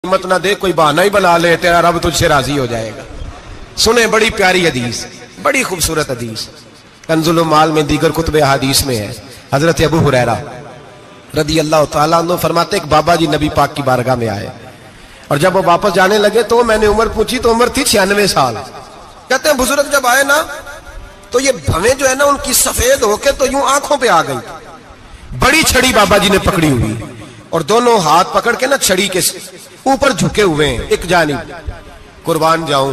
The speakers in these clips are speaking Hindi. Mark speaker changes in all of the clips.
Speaker 1: हिम्मत ना दे, कोई बहाना ही बना ले, तेरा रब तुझसे राजी हो जाएगा। सुने, बड़ी प्यारी हदीस, बड़ी खूबसूरत हदीस, कंजुल माल में दीगर कुतुब हदीस में है। हजरत अबू हुरैरा रदी अल्लाह तआला अन्हु फरमाते, एक बाबा जी नबी पाक की बारगाह में आए और जब वो वापस जाने लगे तो मैंने उम्र पूछी तो उम्र थी 96 साल। कहते हैं बुजुर्ग जब आए ना तो ये भवें जो है ना उनकी सफेद होके तो यूं आंखों पे आ गई। बड़ी छड़ी बाबा जी ने पकड़ी हुई और दोनों हाथ पकड़ के ना छड़ी के ऊपर झुके हुए हैं एक जानिब। कुर्बान जाऊं,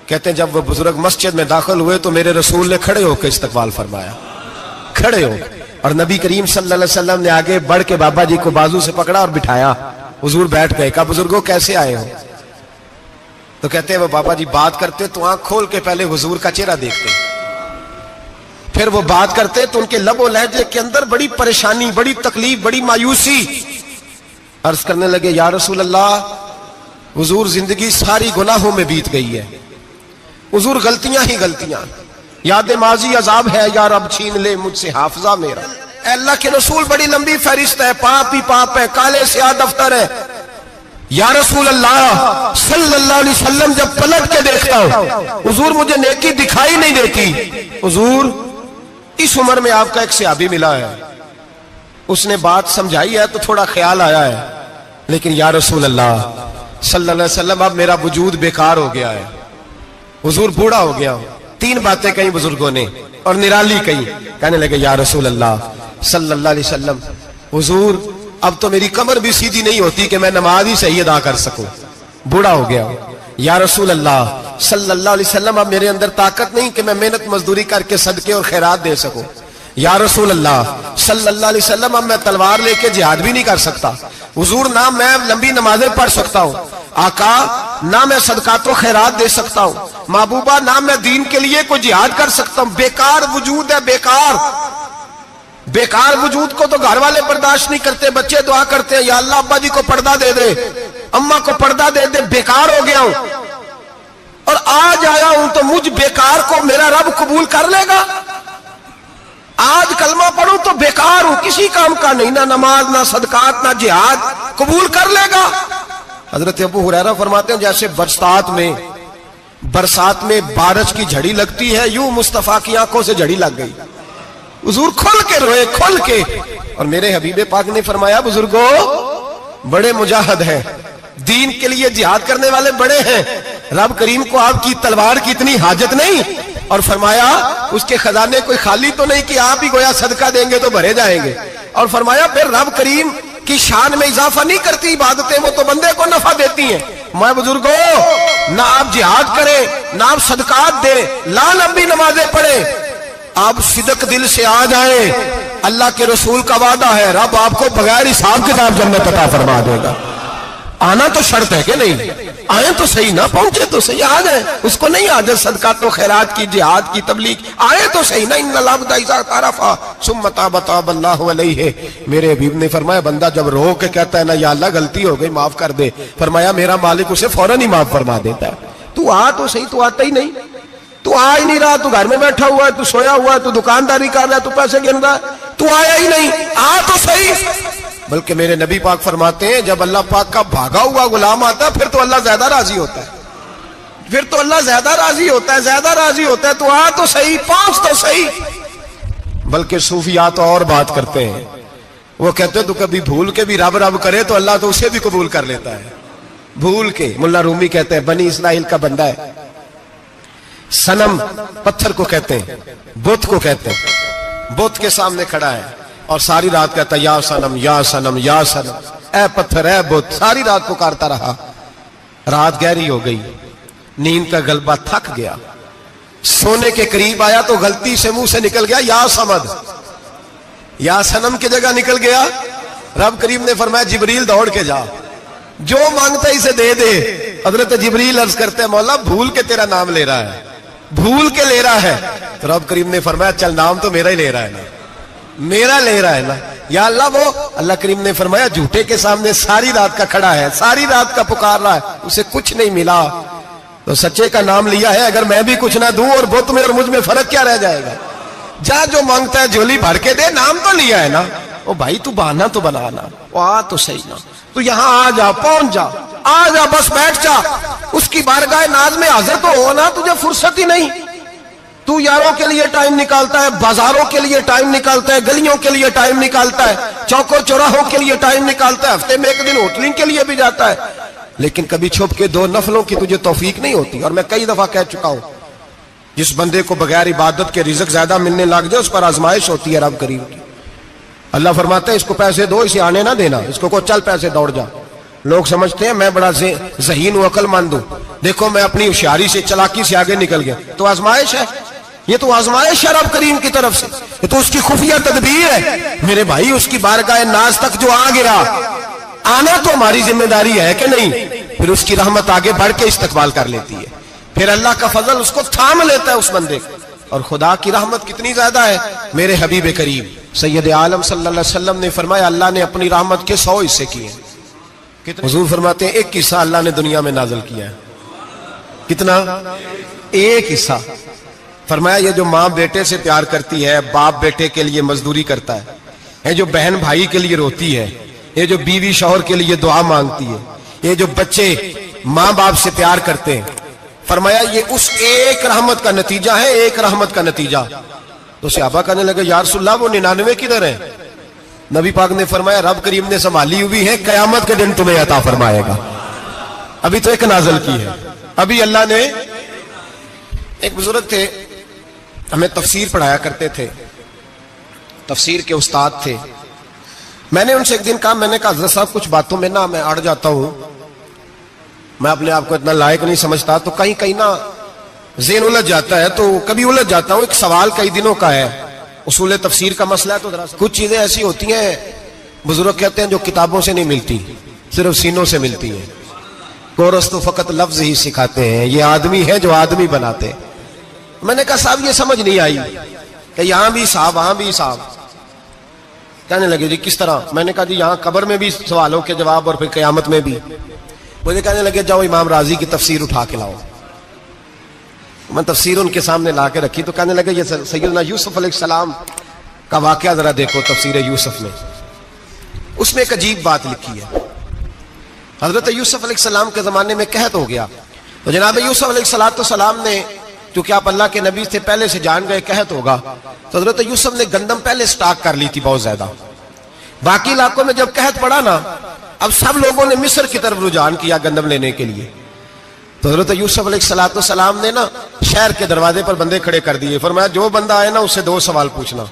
Speaker 1: कहते हैं जब वो बुजुर्ग मस्जिद में दाखिल हुए तो मेरे रसूल ने खड़े होकर इस्तकबाल फरमाया, खड़े हो, और नबी करीम सल्लल्लाहु अलैहि वसल्लम ने आगे बढ़ के बाबा जी को बाजू से पकड़ा और बिठाया। हुजूर बैठ गए। कहा बुजुर्गों कैसे आए हो? तो कहते हैं वो बाबा जी बात करते तो आंख खोल के पहले हुजूर का चेहरा देखते, फिर वो बात करते तो उनके लबो लहजे के अंदर बड़ी परेशानी, बड़ी तकलीफ, बड़ी मायूसी। अर्ज करने लगे, या रसूल अल्लाह, हुजूर जिंदगी सारी गुनाहों में बीत गई है, हुजूर गलतियां ही गलतियां, याद माजी अजाब है, यार अब छीन ले मुझसे हाफजा मेरा। अल्लाह के रसूल बड़ी लंबी फहरिस्त है, पाप ही पाप है, काले स्याह दफ्तर है। या रसूल अल्लाह सल्लल्लाहु अलैहि वसल्लम जब पलट के देखता हूं हुजूर मुझे नेकी दिखाई नहीं देती। हुजूर इस उम्र में आपका एक सहाबी मिला है, उसने बात समझाई है तो थोड़ा ख्याल आया है, लेकिन या रसूल अल्लाह सल्लल्लाहु अलैहि वसल्लम अब मेरा वजूद बेकार हो गया है, हुजूर बूढ़ा हो गया हूं। 3 बातें कही बुजुर्गों ने और निराली कही। कहने लगे, या रसूल अल्लाह सल्लल्लाहु अलैहि वसल्लम, हुजूर अब तो मेरी कमर भी सीधी नहीं होती कि मैं नमाज ही सही अदा कर सकूं, बूढ़ा हो गया हूं। या रसूल अल्लाह सल्लल्लाहु अलैहि वसल्लम, अब मेरे अंदर ताकत नहीं कि मैं मेहनत मजदूरी करके सदके और खैरात दे सकूं। या रसूल अल्लाह सल्लल्लाहु अलैहि वसल्लम, अब मैं तलवार लेके जिहाद भी नहीं कर सकता। हुजूर ना मैं लंबी नमाजें पढ़ सकता हूं, आका ना मैं सदकात और खैरात दे सकता हूं, महबूबा ना मैं दीन के लिए कोई जिहाद कर सकता हूं। बेकार वजूद है, बेकार। बेकार वजूद को तो घर वाले बर्दाश्त नहीं करते, बच्चे दुआ करते हैं, या अल्लाह अब्बा जी को पर्दा दे दे, अम्मा को पर्दा दे दे, बेकार हो गया हूं और आज आया हूं तो मुझ बेकार को मेरा रब कबूल कर लेगा। आज कलमा पढ़ूं तो बेकार हूं, किसी काम का नहीं, ना नमाज, ना सदकात, ना जिहाद, कबूल कर लेगा। हजरत अबू हुरैरा फरमाते हैं जैसे बरसात में बारिश की झड़ी लगती है, यूं मुस्तफा की आंखों से झड़ी लग गई। हुजूर खुल के रोए, खुल के। और मेरे हबीबे पाक ने फरमाया, बुजुर्गो बड़े मुजाहिद हैं, दीन के लिए जिहाद करने वाले बड़े हैं, रब करीम को आपकी तलवार की इतनी हाजत नहीं। और फरमाया उसके खजाने कोई खाली तो नहीं कि आप ही गोया सदका देंगे तो भरे जाएंगे। और फरमाया फिर रब करीम की शान में इजाफा नहीं करती इबादतें, वो तो बंदे को नफा देती हैं। मैं बुजुर्गो ना आप जिहाद करें, ना आप सदकात दें, ना लंबी नमाजें पढ़े, आप सिदक दिल से आ जाए, अल्लाह के रसूल का वादा है, रब आपको बगैर हिसाब किताब जन्नत अता फरमा देगा। आना तो शर्त है कि नहीं? आए तो सही, ना पहुंचे तो सही, आ जाए, उसको नहीं आदत सदकात और खैरात की, जिहाद की, तबलीग, आए तो सही ना। मेरे हबीब ने फरमाया बंदा जब रो के कहता है ना, या अल्लाह गलती हो गई माफ कर दे, फरमाया मेरा मालिक उसे फौरन ही माफ फरमा देता है। तू आ तो सही, तू आता ही नहीं, तू आ ही नहीं रहा, तू घर में बैठा हुआ है, तू सोया हुआ है, तू दुकानदारी कर रहा है, तू पैसे गिन रहा है, तू आया ही नहीं, आ तो सही। बल्कि मेरे नबी पाक फरमाते हैं जब अल्लाह पाक का भागा हुआ गुलाम आता है फिर तो अल्लाह ज्यादा राजी होता है, फिर तो अल्लाह ज्यादा राजी होता है, ज्यादा राजी होता है। तो आ तो सही, पहुंच तो सही। बल्कि सूफिया तो और बात करते हैं, वो कहते हैं तू कभी भूल के भी रब रब करे तो अल्लाह तो उसे भी कबूल कर लेता है, भूल के। मुल्ला रूमी कहते हैं बनी इस्राइल का बंदा है, सनम पत्थर को कहते हैं, बुत को कहते हैं, बुत के सामने खड़ा है और सारी रात कहता है या सनम या सनम या सनम, ए पत्थर ए बुत, सारी रात पुकारता रहा। रात गहरी हो गई, नींद का गलबा थक गया, सोने के करीब आया तो गलती से मुंह से निकल गया या समद, या सनम की जगह निकल गया। रब करीम ने फरमाया जिब्रील दौड़ के जा, जो मांगता इसे दे दे। हजरत जिब्रील अर्ज करते हैं मौला भूल के तेरा नाम ले रहा है, भूल के ले रहा है। तो रब करीम ने फरमाया चल नाम तो मेरा ही ले रहा है ना, मेरा ले रहा है ना, या अल्लाह। वो अल्लाह करीम ने फरमाया झूठे के सामने सारी रात का खड़ा है, सारी रात का पुकार रहा है, उसे कुछ नहीं मिला तो सच्चे का नाम लिया है। अगर मैं भी कुछ ना दूं और बुत में और मुझ में फर्क क्या रह जाएगा? जा जो मांगता है झोली भर के दे, नाम तो लिया है ना। ओ भाई तू बहाना तो बनाना, वो आ तो सही ना, तू यहां आ जा, पहुंच जा। आ जा, बस बैठ जा, उसकी बारगाह नाज में हाजिर तो होना, तुझे फुर्सत ही नहीं। तू यारों के लिए टाइम निकालता है, बाजारों के लिए टाइम निकालता है, गलियों के लिए टाइम निकालता है, चौकों चौराहों के लिए टाइम निकालता है, हफ्ते में एक दिन होटलिंग के लिए भी जाता है, लेकिन कभी छुप के 2 नफलों की तुझे तौफीक नहीं होती। और मैं कई दफा कह चुका हूं, जिस बंदे को बगैर इबादत के रिज़्क ज्यादा मिलने लग जाए उस पर आजमाइश होती है रब करीम की। अल्लाह फरमाता है इसको पैसे दो, इसे आने ना देना, इसको को चल पैसे दौड़ जा। लोग समझते हैं मैं बड़ा ज़हीन हूं, अक्लमंद हूं, देखो मैं अपनी होशियारी से चालाकी से आगे निकल गया। तो आजमाइश है, ये तो आजमाइश है रब करीम की तरफ से, ये तो उसकी खुफिया तदबीर है। मेरे भाई उसकी बारगाह नाज तक जो आ गिरा, आना तो हमारी जिम्मेदारी है कि नहीं, फिर उसकी रहमत आगे बढ़ के इस्तकबाल कर लेती है, फिर अल्लाह का फजल उसको थाम लेता है उस बंदे को। और खुदा की रहमत कितनी ज्यादा है, मेरे हबीब करीम सैयद आलम सल्लल्लाहु अलैहि वसल्लम ने फरमाया अल्लाह ने अपनी रहमत के 100 हिस्से किए। हुजूर फरमाते हैं एक हिस्सा अल्लाह ने दुनिया में नाजिल किया है। कितना? एक हिस्सा। फरमाया ये जो माँ बेटे से प्यार करती है, बाप बेटे के लिए मजदूरी करता है, ये जो बहन भाई के लिए रोती है, ये जो बीवी शौहर के लिए दुआ मांगती है, ये जो बच्चे माँ बाप से प्यार करते हैं, फरमाया ये उस एक रहमत का नतीजा है, एक रहमत का नतीजा। तो सहाबा कहने लगे या रसूलल्लाह वो 99 किधर है? नबी पाक ने फरमाया रब करीम ने संभाली हुई है, कयामत के दिन तुम्हें अता फरमाएगा। अभी तो एक नाज़िल की है, अभी अल्लाह ने। एक बुजुर्ग थे, हमें तफसीर पढ़ाया करते थे, तफसीर के उस्ताद थे। मैंने उनसे एक दिन कहा, मैंने कहा हज़रत साहब कुछ बातों में ना मैं अड़ जाता हूं, मैं अपने आप को इतना लायक नहीं समझता, तो कहीं कहीं ना ज़हन उलझ जाता है, तो कभी उलझ जाता हूं। एक सवाल कई दिनों का है, उसूल तफसीर का मसला है, तो जरा कुछ चीजें ऐसी होती हैं बुजुर्ग कहते हैं जो किताबों से नहीं मिलती, सिर्फ सीनों से मिलती हैं। कोरस तो फकत लफ्ज ही सिखाते हैं, ये आदमी है जो आदमी बनाते हैं। मैंने कहा साहब ये समझ नहीं आई कि यहां भी साहब वहां भी साहब। कहने लगे जी किस तरह? मैंने कहा जी यहां कब्र में भी सवालों के जवाब और फिर कयामत में भी। मुझे कहने लगे जाओ इमाम राजी की तफसीर उठा के लाओ। मैं तफसीर उनके सामने ला के रखी, तो कहने लगे ये सैयदना यूसुफ अलैहिस्सलाम का वाकया जरा देखो तफसीर यूसुफ में, उसमें एक अजीब बात लिखी है। हजरत यूसुफ अलैहिस्सलाम के जमाने में कहत हो गया, तो जनाब यूसुफ अलैहिस्सलाम ने, क्योंकि आप अल्लाह के नबी से पहले से जान गए कहत होगा, तो हजरत यूसुफ ने गंदम पहले स्टॉक कर ली थी बहुत ज्यादा। बाकी इलाकों में जब कहत पड़ा ना, अब सब लोगों ने मिस्र की तरफ रुझान किया गंदम लेने के लिए। तो हजरत यूसुफ अलैहिस्सलाम ने ना शहर के दरवाजे पर बंदे खड़े कर दिए। फरमाया जो बंदा आए ना उससे 2 सवाल पूछना।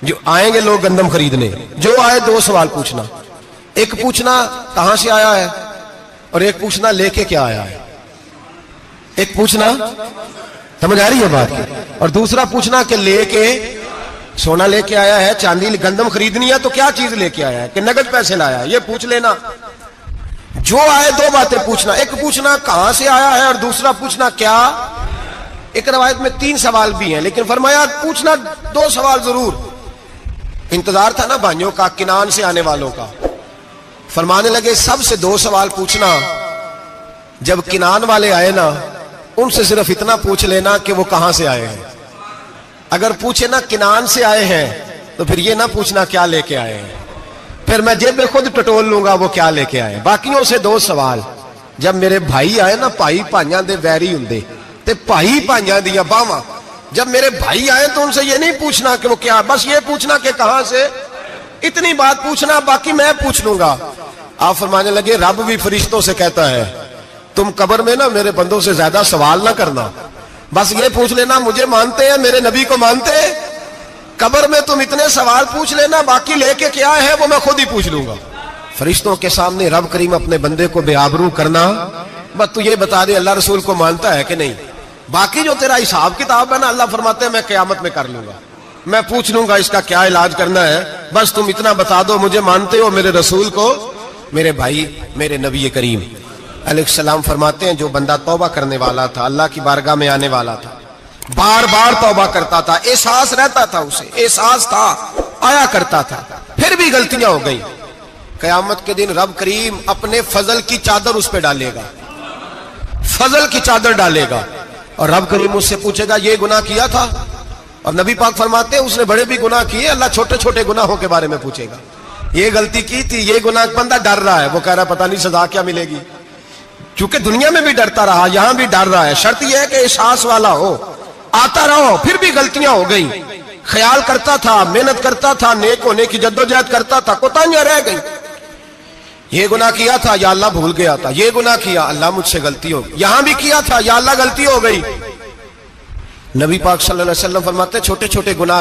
Speaker 1: जो आएंगे लोग गंदम खरीदने, जो आए 2 सवाल पूछना। एक पूछना कहां से आया है, और एक पूछना लेके क्या आया है। एक पूछना, समझ आ रही है बात की, और दूसरा पूछना कि लेके सोना लेके आया है, चांदी गंदम खरीदनी है तो क्या चीज लेके आया है, कि नगद पैसे लाया है, ये पूछ लेना। जो आए 2 बातें पूछना, एक पूछना कहां से आया है और दूसरा पूछना क्या। एक रवायत में 3 सवाल भी हैं, लेकिन फरमाया पूछना 2 सवाल जरूर। इंतजार था ना भाइयों का, किनान से आने वालों का। फरमाने लगे सबसे 2 सवाल पूछना। जब किनान वाले आए ना, उनसे सिर्फ इतना पूछ लेना कि वो कहां से आए हैं। अगर पूछे ना किनान से आए हैं, तो फिर ये ना पूछना क्या लेके आए हैं, फिर मैं जेब में खुद टटोल लूंगा वो क्या लेके आए। बाकियों से 2 सवाल। जब मेरे भाई आए ना, भाई भाइयों दे वैरी हुंदे ते भाई भाइयों दियां बावां, जब मेरे भाई आए तो उनसे ये नहीं पूछना कि वो क्या, बस ये पूछना कि कहां से। इतनी बात पूछना, बाकी मैं पूछ लूंगा। आप फरमाने लगे रब भी फरिश्तों से कहता है तुम कब्र में ना मेरे बंदों से ज्यादा सवाल ना करना, बस ये पूछ लेना मुझे मानते हैं, मेरे नबी को मानते हैं। कब्र में तुम इतने सवाल पूछ लेना, बाकी लेके क्या है वो मैं खुद ही पूछ लूंगा। फरिश्तों के सामने रब करीम अपने बंदे को बेआबरू करना, बस तू ये बता दे अल्लाह रसूल को मानता है कि नहीं। बाकी जो तेरा हिसाब किताब है ना, अल्लाह फरमाते हैं मैं क़यामत में कर लूंगा, मैं पूछ लूंगा इसका क्या इलाज करना है। बस तुम इतना बता दो मुझे मानते हो, मेरे रसूल को, मेरे भाई, मेरे नबी करीम अलैहिस्सलाम फरमाते हैं जो बंदा तौबा करने वाला था, अल्लाह की बारगाह में आने वाला था, बार बार तौबा करता था, एहसास रहता था, उसे एहसास था, आया करता था, फिर भी गलतियां हो गई, कयामत के दिन रब करीम अपने फजल की चादर उस पर डालेगा, फजल की चादर डालेगा, और रब करीम उससे पूछेगा ये गुनाह किया था। और नबी पाक फरमाते हैं उसने बड़े भी गुनाह किए, अल्लाह छोटे छोटे गुनाहों के बारे में पूछेगा। ये गलती की थी, ये गुनाह, बंदा डर रहा है, वो कह रहा है पता नहीं सजा क्या मिलेगी, क्योंकि दुनिया में भी डरता रहा, यहां भी डर रहा है। शर्त यह है कि एहसास वाला हो, आता रहो, फिर भी गलतियां हो गई, ख्याल करता था, मेहनत करता था, नेक होने की जद्दोजहद करता था, कोताहियां रह गई। ये गुनाह किया था, या अल्लाह भूल गया था, ये गुनाह किया, अल्लाह मुझसे गलती हो गई, यहां भी किया था, या अल्लाह गलती हो गई। नबी पाक सल्लल्लाहु अलैहि वसल्लम फरमाते छोटे छोटे गुनाह